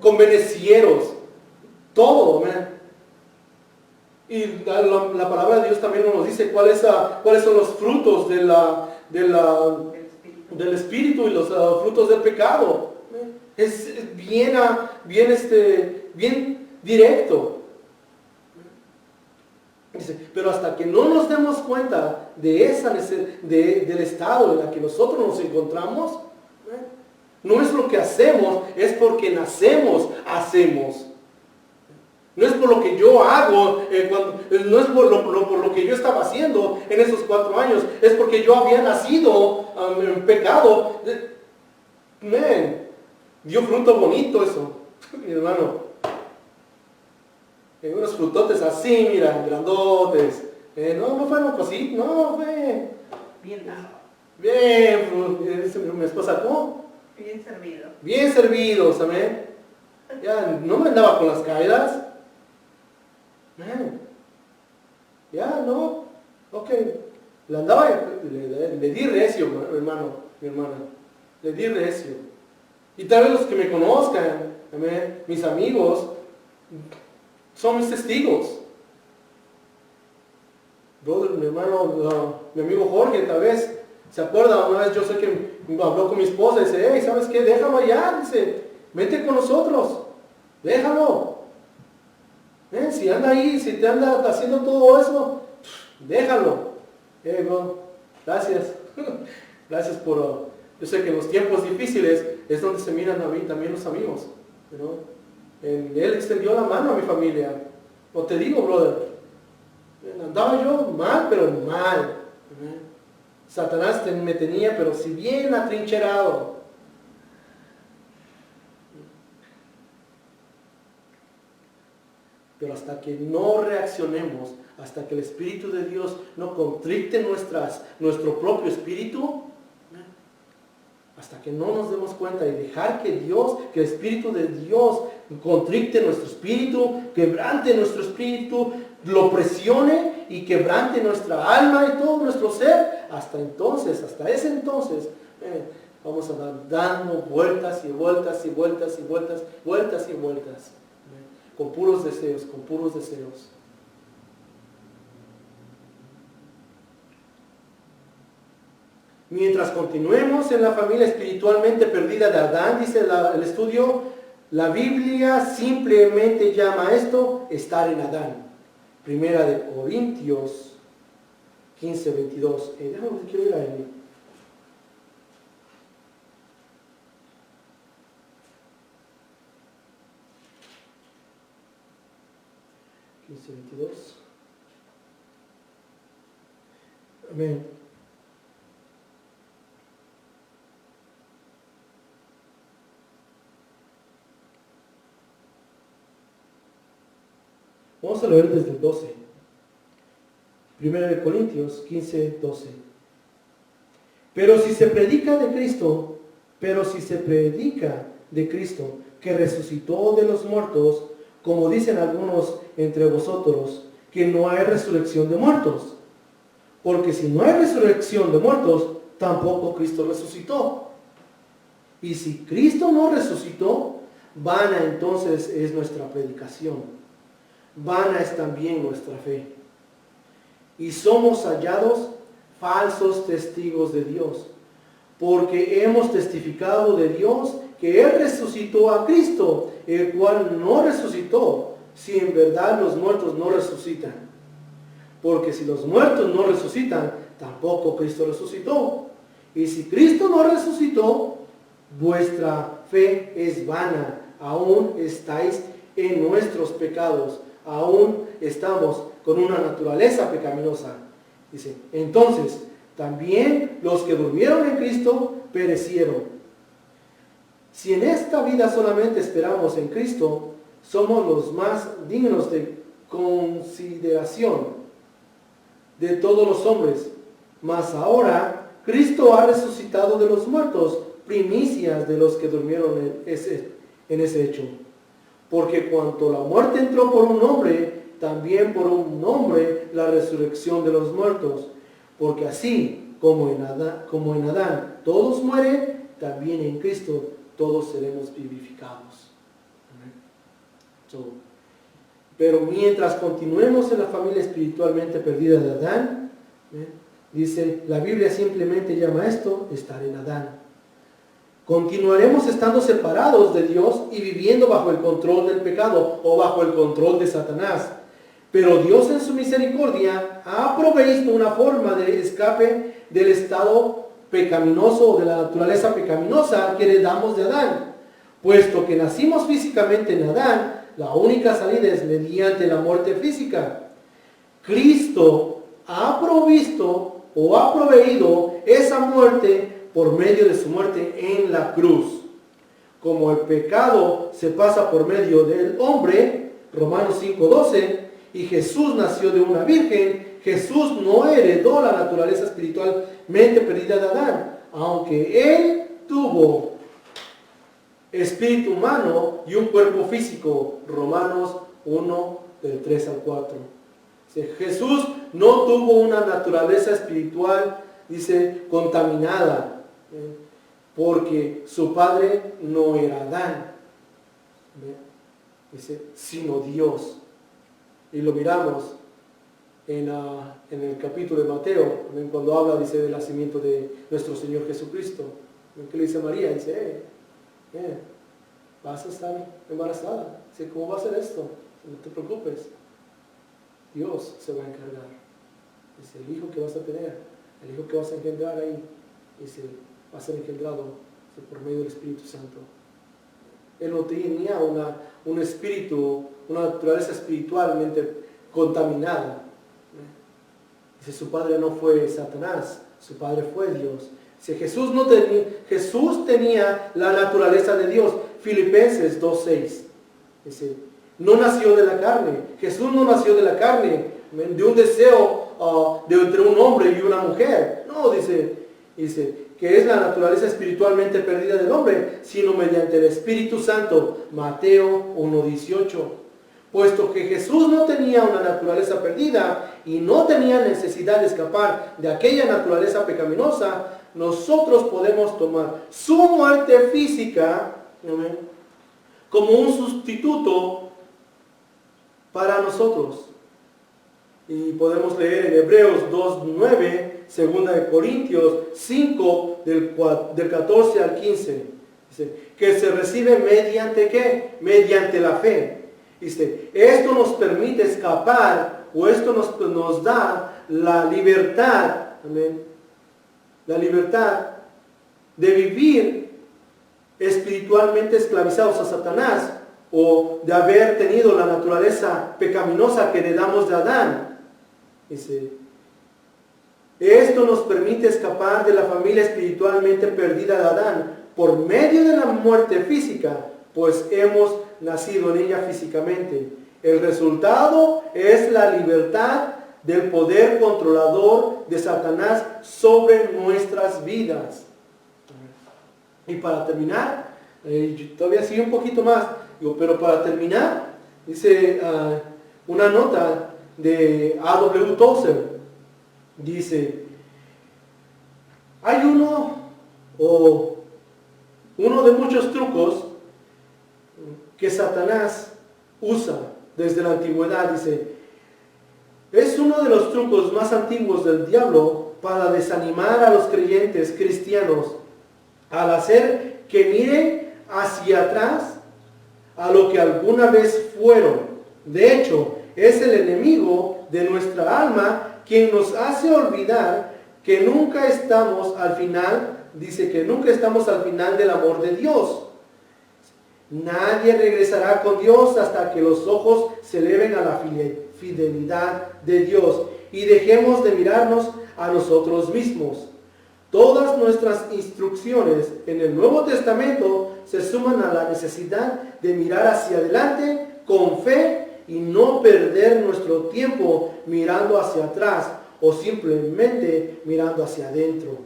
convenencieros. Todo, amén. Y la palabra de Dios también nos dice cuáles son los frutos del espíritu y los frutos del pecado. Es bien directo. Dice, pero hasta que no nos demos cuenta del estado en el que nosotros nos encontramos, no es lo que hacemos, es porque hacemos. No es por lo que yo hago, no es por lo que yo estaba haciendo en esos 4 años, es porque yo había nacido en pecado. Dio fruto bonito eso, mi hermano. Unos frutotes así, mira, grandotes. No fue algo así, no fue. Bien dado. Bien, mi esposa, ¿cómo? Bien servido. Bien servidos, amén. Ya no me andaba con las caídas. Ya, no. Ok. Le di recio, mi hermana. Le di recio. Y tal vez los que me conozcan, amén, mis amigos, son mis testigos. Brother, mi hermano, mi amigo Jorge, tal vez, ¿se acuerda? Una vez yo sé que habló con mi esposa y dice, hey, ¿sabes qué? Déjalo allá, dice, vete con nosotros, déjalo. Si anda ahí, si te anda haciendo todo eso, déjalo. Bro, gracias. Gracias por... yo sé que en los tiempos difíciles es donde se miran a mí también los amigos. ¿No? Él extendió la mano a mi familia. O te digo, brother, andaba yo mal, pero mal. Satanás me tenía, pero si bien atrincherado. Pero hasta que no reaccionemos, hasta que el Espíritu de Dios no contrite nuestro propio espíritu, hasta que no nos demos cuenta y dejar que el Espíritu de Dios contrite nuestro espíritu, quebrante nuestro espíritu, lo presione y quebrante nuestra alma y todo nuestro ser, hasta ese entonces, vamos a dar dando vueltas y vueltas y vueltas y vueltas, vueltas y vueltas, con puros deseos, con puros deseos. Mientras continuemos en la familia espiritualmente perdida de Adán, dice el estudio, la Biblia simplemente llama a esto estar en Adán. Primera de Corintios 15, 22. Déjame, quiero ir ahí. Amén. Vamos a leer desde el 12. Primera de Corintios 15, 12. Pero si se predica de Cristo, que resucitó de los muertos, como dicen algunos entre vosotros, que no hay resurrección de muertos. Porque si no hay resurrección de muertos, tampoco Cristo resucitó. Y si Cristo no resucitó, vana entonces es nuestra predicación. Vana es también nuestra fe. Y somos hallados falsos testigos de Dios, porque hemos testificado de Dios que Él resucitó a Cristo, el cual no resucitó, si en verdad los muertos no resucitan. Porque si los muertos no resucitan, tampoco Cristo resucitó. Y si Cristo no resucitó, vuestra fe es vana, aún estáis en nuestros pecados, aún estamos con una naturaleza pecaminosa. Dice, entonces, también los que durmieron en Cristo perecieron. Si en esta vida solamente esperamos en Cristo, somos los más dignos de consideración de todos los hombres. Mas ahora, Cristo ha resucitado de los muertos, primicias de los que durmieron en ese hecho. Porque cuanto la muerte entró por un hombre, también por un hombre la resurrección de los muertos. Porque así como en Adán todos mueren, también en Cristo todos seremos vivificados. Pero mientras continuemos en la familia espiritualmente perdida de Adán, dice, la Biblia simplemente llama esto estar en Adán. Continuaremos estando separados de Dios y viviendo bajo el control del pecado o bajo el control de Satanás. Pero Dios en su misericordia ha provisto una forma de escape del estado pecaminoso o de la naturaleza pecaminosa que heredamos de Adán. Puesto que nacimos físicamente en Adán, la única salida es mediante la muerte física. Cristo ha provisto o ha proveído esa muerte por medio de su muerte en la cruz. Como el pecado se pasa por medio del hombre, Romanos 5:12, y Jesús nació de una virgen, Jesús no heredó la naturaleza espiritualmente perdida de Adán, aunque Él tuvo espíritu humano y un cuerpo físico, Romanos 1, del 3 al 4. Jesús no tuvo una naturaleza espiritual, dice, contaminada, porque su padre no era Adán, dice, sino Dios. Y lo miramos en el capítulo de Mateo, cuando habla, dice, del nacimiento de nuestro Señor Jesucristo. ¿Qué le dice María? Dice, vas a estar embarazada. Dice, ¿cómo va a ser esto? No te preocupes. Dios se va a encargar. Dice, el hijo que vas a tener, el hijo que vas a engendrar ahí, dice, va a ser engendrado por medio del Espíritu Santo. Él no tenía un espíritu, una naturaleza espiritualmente contaminada. Dice, su padre no fue Satanás, su padre fue Dios. Dice, Jesús tenía la naturaleza de Dios. Filipenses 2:6. Dice, no nació de la carne. Jesús no nació de la carne, de un deseo de entre un hombre y una mujer. No, dice que es la naturaleza espiritualmente perdida del hombre, sino mediante el Espíritu Santo. Mateo 1:18. Puesto que Jesús no tenía una naturaleza perdida y no tenía necesidad de escapar de aquella naturaleza pecaminosa, nosotros podemos tomar su muerte física como un sustituto para nosotros. Y podemos leer en Hebreos 2:9, 2 de Corintios 5, del 14 al 15. Dice, que se recibe mediante ¿qué? Mediante la fe. Dice, esto nos permite escapar, o esto nos da la libertad, amén, la libertad de vivir espiritualmente esclavizados a Satanás, o de haber tenido la naturaleza pecaminosa que heredamos de Adán. Dice, esto nos permite escapar de la familia espiritualmente perdida de Adán por medio de la muerte física, pues hemos nacido en ella físicamente. El resultado es la libertad del poder controlador de Satanás sobre nuestras vidas. Y para terminar, todavía sigue un poquito más, pero para terminar, dice una nota de A.W. Tozer. Dice, hay uno de muchos trucos que Satanás usa desde la antigüedad. Dice, es uno de los trucos más antiguos del diablo para desanimar a los creyentes cristianos al hacer que miren hacia atrás a lo que alguna vez fueron. De hecho, es el enemigo de nuestra alma quien nos hace olvidar que nunca estamos al final, dice que nunca estamos al final del amor de Dios. Nadie regresará con Dios hasta que los ojos se eleven a la fidelidad de Dios y dejemos de mirarnos a nosotros mismos. Todas nuestras instrucciones en el Nuevo Testamento se suman a la necesidad de mirar hacia adelante con fe y no perder nuestro tiempo mirando hacia atrás o simplemente mirando hacia adentro.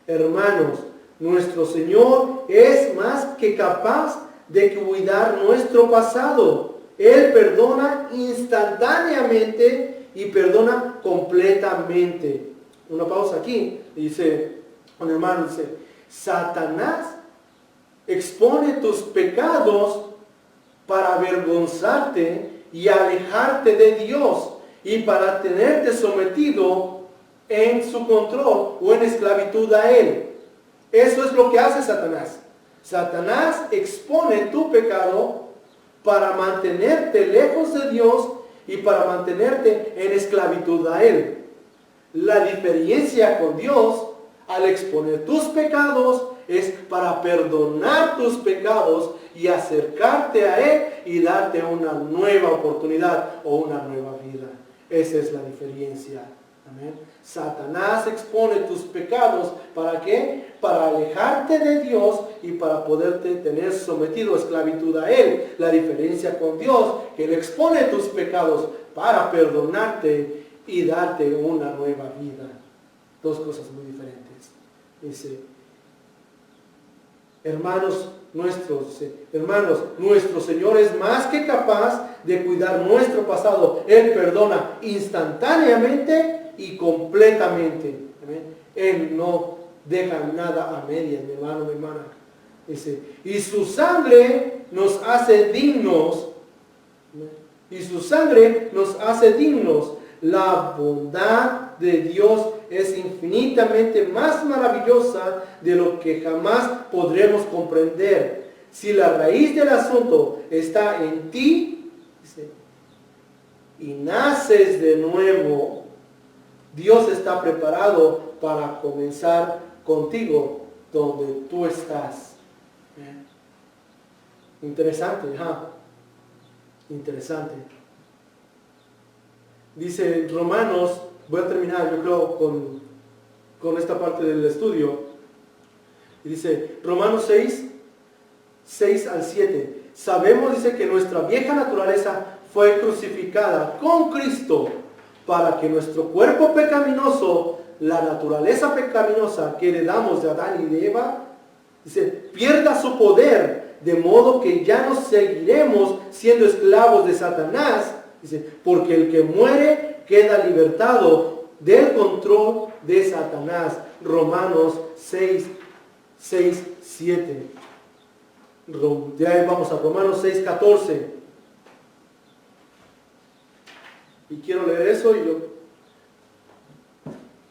Hermanos, nuestro Señor es más que capaz de cuidar nuestro pasado. Él perdona instantáneamente y perdona completamente. Una pausa aquí. Dice un hermano, dice, Satanás expone tus pecados para avergonzarte y alejarte de Dios y para tenerte sometido en su control o en esclavitud a Él. Eso es lo que hace Satanás. Satanás expone tu pecado para mantenerte lejos de Dios y para mantenerte en esclavitud a Él. La diferencia con Dios al exponer tus pecados es para perdonar tus pecados y acercarte a Él y darte una nueva oportunidad o una nueva vida. Esa es la diferencia. Amén. Satanás expone tus pecados, ¿para qué? Para alejarte de Dios y para poderte tener sometido a esclavitud a Él. La diferencia con Dios, que Él expone tus pecados para perdonarte y darte una nueva vida. Dos cosas muy diferentes. Dice, hermanos, nuestro Señor es más que capaz de cuidar nuestro pasado. Él perdona instantáneamente y completamente. ¿Amén? Él no deja nada a medias, mi hermano, mi hermana. Dice, y su sangre nos hace dignos. ¿Amén? Y su sangre nos hace dignos. La bondad de Dios es infinitamente más maravillosa de lo que jamás podremos comprender. Si la raíz del asunto está en ti, dice, y naces de nuevo, Dios está preparado para comenzar contigo donde tú estás. Interesante, interesante. Dice Romanos, voy a terminar yo creo con esta parte del estudio. Y dice Romanos 6 al 7. Sabemos, dice, que nuestra vieja naturaleza fue crucificada con Cristo para que nuestro cuerpo pecaminoso, la naturaleza pecaminosa que heredamos de Adán y de Eva, dice, pierda su poder, de modo que ya no seguiremos siendo esclavos de Satanás. Dice, porque el que muere queda libertado del control de Satanás. Romanos 6, 7. De ahí vamos a Romanos 6, 14. Y quiero leer eso y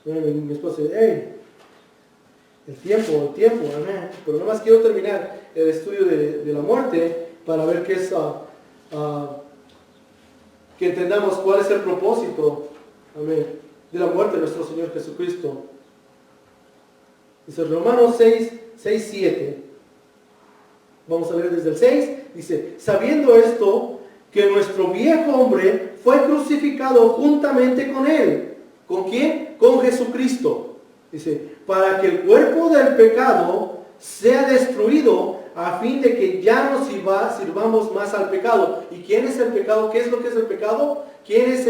Mi esposa dice, hey, el tiempo, amén. Pero nada más quiero terminar el estudio de la muerte para ver qué es, que entendamos cuál es el propósito, amén, de la muerte de nuestro Señor Jesucristo. Dice Romanos 6:7. Vamos a leer desde el 6. Dice, sabiendo esto, que nuestro viejo hombre fue crucificado juntamente con él. ¿Con quién? Con Jesucristo. Dice, para que el cuerpo del pecado sea destruido, a fin de que ya no sirvamos más al pecado. ¿Y quién es el pecado? ¿Qué es lo que es el pecado? ¿Quién es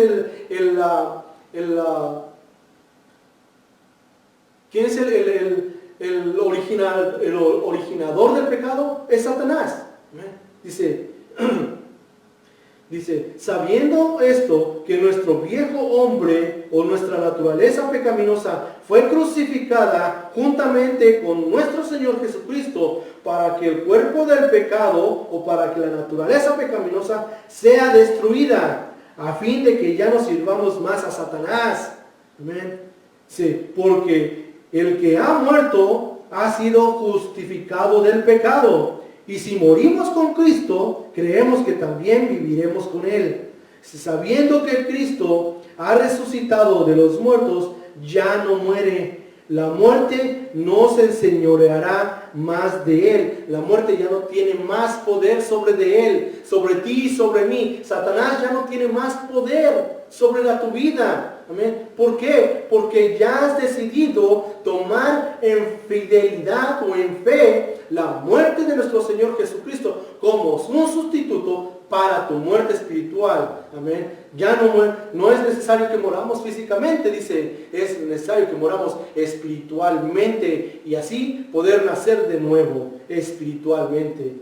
¿quién es el originador del pecado? Es Satanás. Dice, sabiendo esto, que nuestro viejo hombre o nuestra naturaleza pecaminosa fue crucificada juntamente con nuestro Señor Jesucristo, para que el cuerpo del pecado o para que la naturaleza pecaminosa sea destruida, a fin de que ya no sirvamos más a Satanás. Amén. Sí, porque el que ha muerto ha sido justificado del pecado. Y si morimos con Cristo, creemos que también viviremos con Él. Sabiendo que Cristo ha resucitado de los muertos, ya no muere. La muerte no se enseñoreará más de Él. La muerte ya no tiene más poder sobre Él, sobre ti y sobre mí. Satanás ya no tiene más poder sobre tu vida. Amén. ¿Por qué? Porque ya has decidido tomar en fidelidad o en fe la muerte de nuestro Señor Jesucristo como un sustituto para tu muerte espiritual. Amén. Ya no es necesario que moramos físicamente, dice, es necesario que moramos espiritualmente y así poder nacer de nuevo espiritualmente.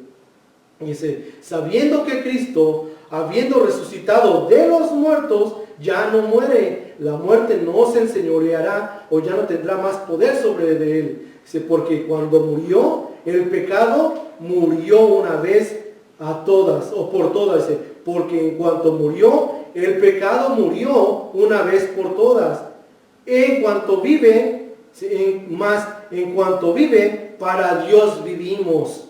Dice, sabiendo que Cristo, habiendo resucitado de los muertos, ya no muere. La muerte no se enseñoreará o ya no tendrá más poder sobre de él. Dice, porque cuando murió, el pecado murió una vez a todas, o por todas. Dice, porque en cuanto murió, el pecado murió una vez por todas. En cuanto vive, en cuanto vive, para Dios vivimos.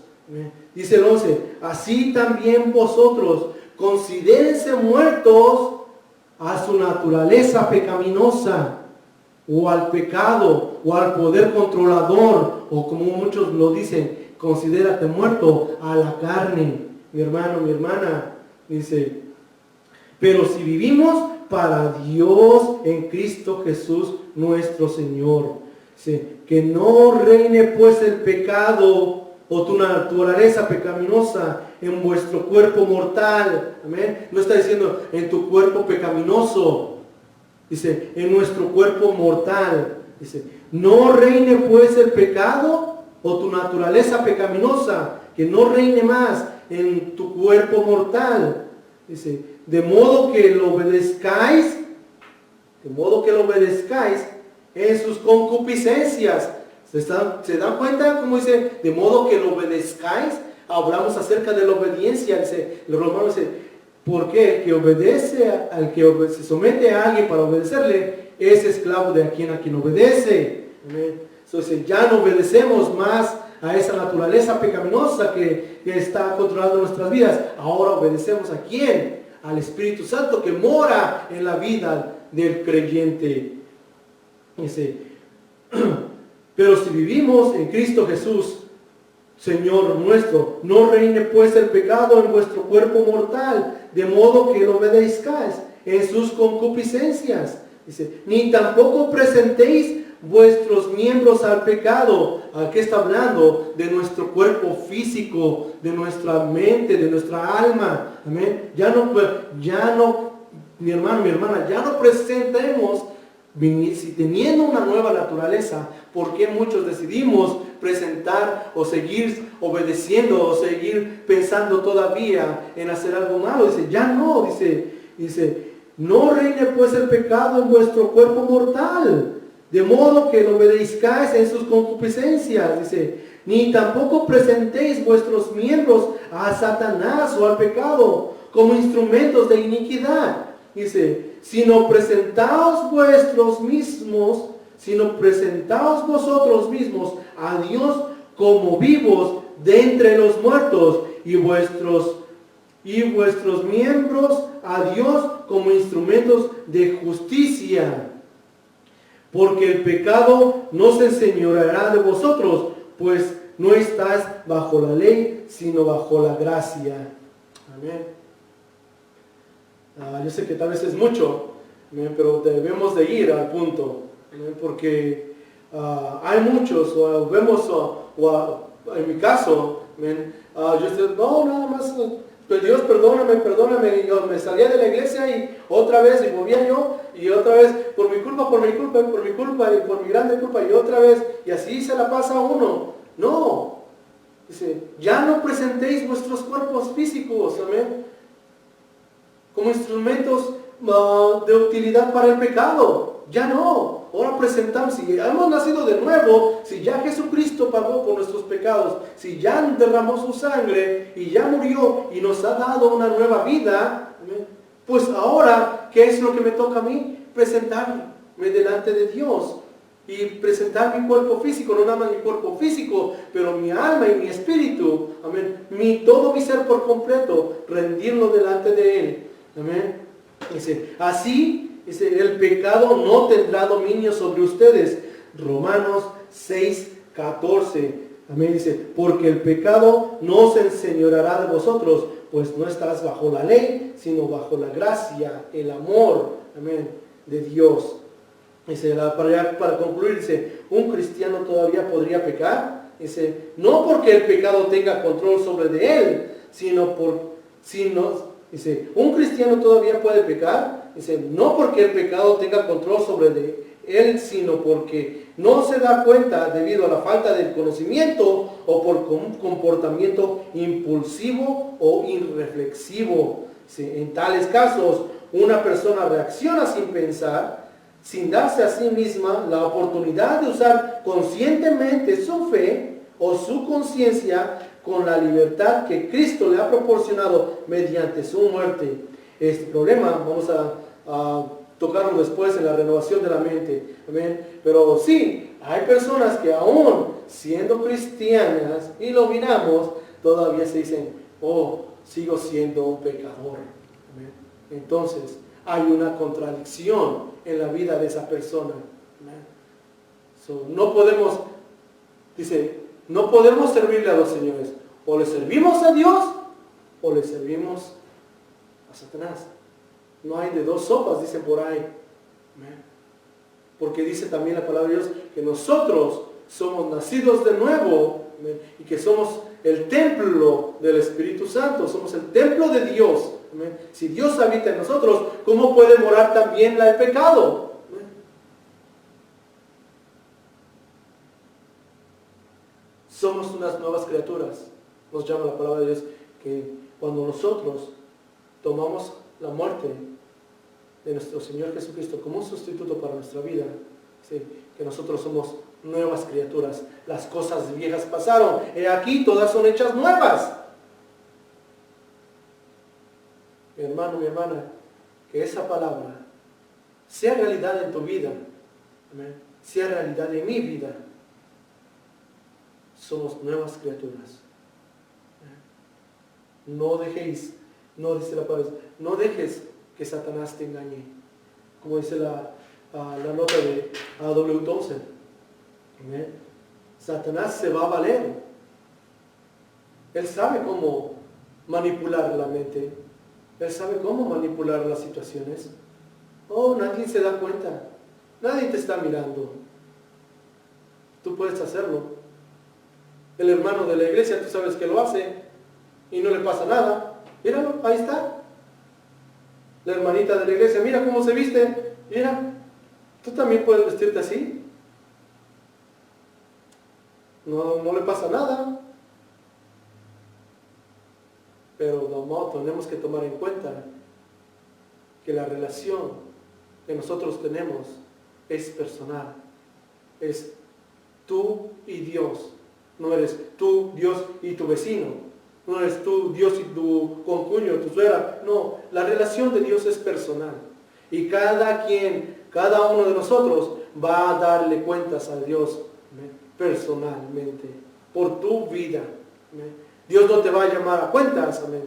Dice el 11, así también vosotros considérense muertos a su naturaleza pecaminosa, o al pecado, o al poder controlador, o como muchos lo dicen, considérate muerto a la carne. Mi hermano, mi hermana, dice, pero si vivimos para Dios en Cristo Jesús nuestro Señor. Dice, que no reine pues el pecado o tu naturaleza pecaminosa en vuestro cuerpo mortal. Amén. No está diciendo en tu cuerpo pecaminoso. Dice, en nuestro cuerpo mortal. Dice, no reine pues el pecado o tu naturaleza pecaminosa, que no reine más en tu cuerpo mortal. Dice, de modo que lo obedezcáis en sus concupiscencias. ¿Se dan cuenta? Como dice, de modo que lo obedezcáis. Hablamos acerca de la obediencia. Dice, los romanos dicen, porque el que obedece, al que se somete a alguien para obedecerle, es esclavo de a quien obedece. Amén. Entonces ya no obedecemos más a esa naturaleza pecaminosa que está controlando nuestras vidas. Ahora obedecemos ¿a quién? Al Espíritu Santo que mora en la vida del creyente. Dice, pero si vivimos en Cristo Jesús, Señor nuestro, no reine pues el pecado en vuestro cuerpo mortal, de modo que lo obedezcáis en sus concupiscencias. Dice, ni tampoco presentéis vuestros miembros al pecado. ¿A qué está hablando? De nuestro cuerpo físico, de nuestra mente, de nuestra alma. Amén. Ya no, mi hermano, mi hermana, ya no presentemos, si teniendo una nueva naturaleza, ¿por qué muchos decidimos presentar o seguir obedeciendo o seguir pensando todavía en hacer algo malo? Dice, ya no, dice, no reine pues el pecado en vuestro cuerpo mortal, de modo que lo obedezcáis en sus concupiscencias. Dice, ni tampoco presentéis vuestros miembros a Satanás o al pecado como instrumentos de iniquidad. Dice, sino presentaos vuestros mismos sino presentaos vosotros mismos a Dios como vivos de entre los muertos y vuestros miembros a Dios como instrumentos de justicia. Porque el pecado no se enseñoreará de vosotros, pues no estáis bajo la ley, sino bajo la gracia. Amén. Yo sé que tal vez es mucho, pero debemos de ir al punto, porque hay muchos, o vemos, en mi caso, yo estoy, no, nada más, Dios perdóname, y yo me salía de la iglesia y otra vez, y volvía yo, y otra vez, por mi culpa, y por mi grande culpa, y otra vez, y así se la pasa a uno. No, dice, ya no presentéis vuestros cuerpos físicos, amén, como instrumentos de utilidad para el pecado. Ya no. Ahora presentamos, si hemos nacido de nuevo, si ya Jesucristo pagó por nuestros pecados, si ya derramó su sangre y ya murió y nos ha dado una nueva vida, pues ahora, ¿qué es lo que me toca a mí? Presentarme delante de Dios y presentar mi cuerpo físico, no nada más mi cuerpo físico, pero mi alma y mi espíritu, amén, todo mi ser por completo, rendirlo delante de Él. Amén. Dice, así, dice, el pecado no tendrá dominio sobre ustedes. Romanos 6:14. Amén. Dice, porque el pecado no se enseñoreará de vosotros, pues no estás bajo la ley, sino bajo la gracia, el amor, amén, de Dios. Dice, para concluir, dice, un cristiano todavía podría pecar. Dice, no porque el pecado tenga control sobre de él, dice, un cristiano todavía puede pecar, dice, no porque el pecado tenga control sobre de él, sino porque no se da cuenta debido a la falta de conocimiento o por un comportamiento impulsivo o irreflexivo. Dice, en tales casos, una persona reacciona sin pensar, sin darse a sí misma la oportunidad de usar conscientemente su fe o su conciencia con la libertad que Cristo le ha proporcionado mediante su muerte. Este problema vamos a tocarlo después en la renovación de la mente. Amén. Pero sí, hay personas que aún siendo cristianas, y lo miramos, todavía se dicen, oh, sigo siendo un pecador. Amén. Entonces, hay una contradicción en la vida de esa persona. No podemos, dice, no podemos servirle a dos señores. O le servimos a Dios o le servimos a Satanás. No hay de dos sopas, dicen por ahí. Porque dice también la palabra de Dios que nosotros somos nacidos de nuevo y que somos el templo del Espíritu Santo, somos el templo de Dios. Si Dios habita en nosotros, ¿cómo puede morar también el pecado? Somos unas nuevas criaturas. Nos llama la palabra de Dios que cuando nosotros tomamos la muerte de nuestro Señor Jesucristo como un sustituto para nuestra vida, ¿sí?, que nosotros somos nuevas criaturas. Las cosas viejas pasaron, he aquí todas son hechas nuevas. Mi hermano, mi hermana, que esa palabra sea realidad en tu vida, amén, sea realidad en mi vida. Somos nuevas criaturas. No dejéis, no dice la palabra, no dejes que Satanás te engañe. Como dice la nota de W. Thompson. Satanás se va a valer. Él sabe cómo manipular la mente. Él sabe cómo manipular las situaciones. Oh, nadie se da cuenta. Nadie te está mirando. Tú puedes hacerlo. El hermano de la iglesia, tú sabes que lo hace y no le pasa nada. Míralo, ahí está. La hermanita de la iglesia, mira cómo se viste. Mira, tú también puedes vestirte así. No le pasa nada. Pero no, tenemos que tomar en cuenta que la relación que nosotros tenemos es personal. Es tú y Dios. No eres tú, Dios y tu vecino. No eres tú, Dios y tu concuño, tu suegra. No, la relación de Dios es personal. Y cada uno de nosotros va a darle cuentas a Dios, amén, personalmente, por tu vida. Amén. Dios no te va a llamar a cuentas, amén,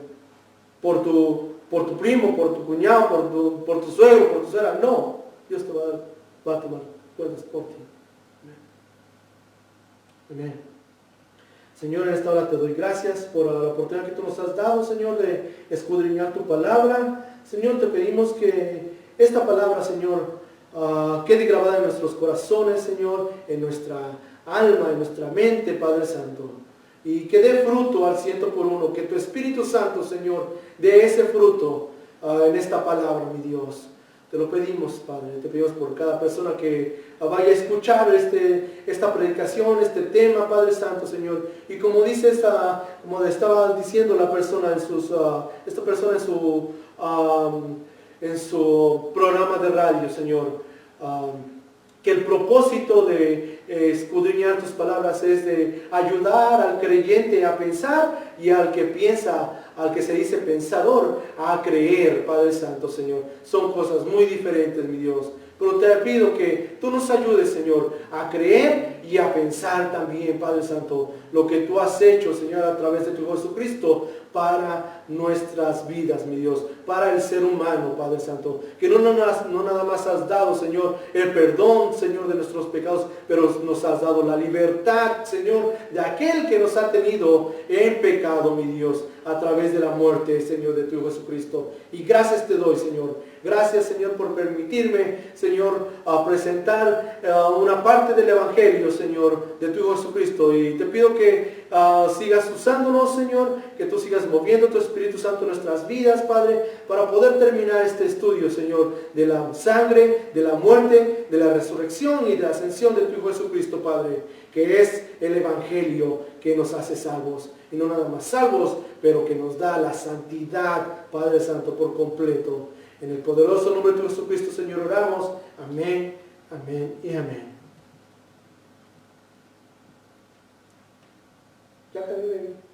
por tu primo, por tu cuñado, por tu suegro, por tu suegra. No, Dios te va a tomar cuentas por ti. Amén. Amén. Señor, en esta hora te doy gracias por la oportunidad que tú nos has dado, Señor, de escudriñar tu palabra. Señor, te pedimos que esta palabra, Señor, quede grabada en nuestros corazones, Señor, en nuestra alma, en nuestra mente, Padre Santo. Y que dé fruto al 100%, que tu Espíritu Santo, Señor, dé ese fruto en esta palabra, mi Dios. Te lo pedimos, Padre, te pedimos por cada persona que vaya a escuchar esta predicación, este tema, Padre Santo, Señor. Y como dice como estaba diciendo la persona en su programa de radio, Señor, que el propósito de escudriñar tus palabras es de ayudar al creyente a pensar y al que piensa, al que se dice pensador, a creer, Padre Santo, Señor. Son cosas muy diferentes, mi Dios. Pero te pido que tú nos ayudes, Señor, a creer y a pensar también, Padre Santo, lo que tú has hecho, Señor, a través de tu Hijo Jesucristo para nuestras vidas, mi Dios, para el ser humano, Padre Santo. Que no nada más has dado, Señor, el perdón, Señor, de nuestros pecados, pero nos has dado la libertad, Señor, de aquel que nos ha tenido en pecado, mi Dios, a través de la muerte, Señor, de tu Hijo Jesucristo. Y gracias te doy, Señor. Gracias, Señor, por permitirme, Señor, a presentar una parte del Evangelio, Señor, de tu Hijo Jesucristo. Y te pido que sigas usándonos, Señor, que tú sigas moviendo tu Espíritu Santo en nuestras vidas, Padre, para poder terminar este estudio, Señor, de la sangre, de la muerte, de la resurrección y de la ascensión de tu Hijo Jesucristo, Padre, que es el Evangelio que nos hace salvos. Y no nada más salvos, pero que nos da la santidad, Padre Santo, por completo. En el poderoso nombre de Jesucristo, Señor, oramos. Amén, amén y amén. Ya cambié.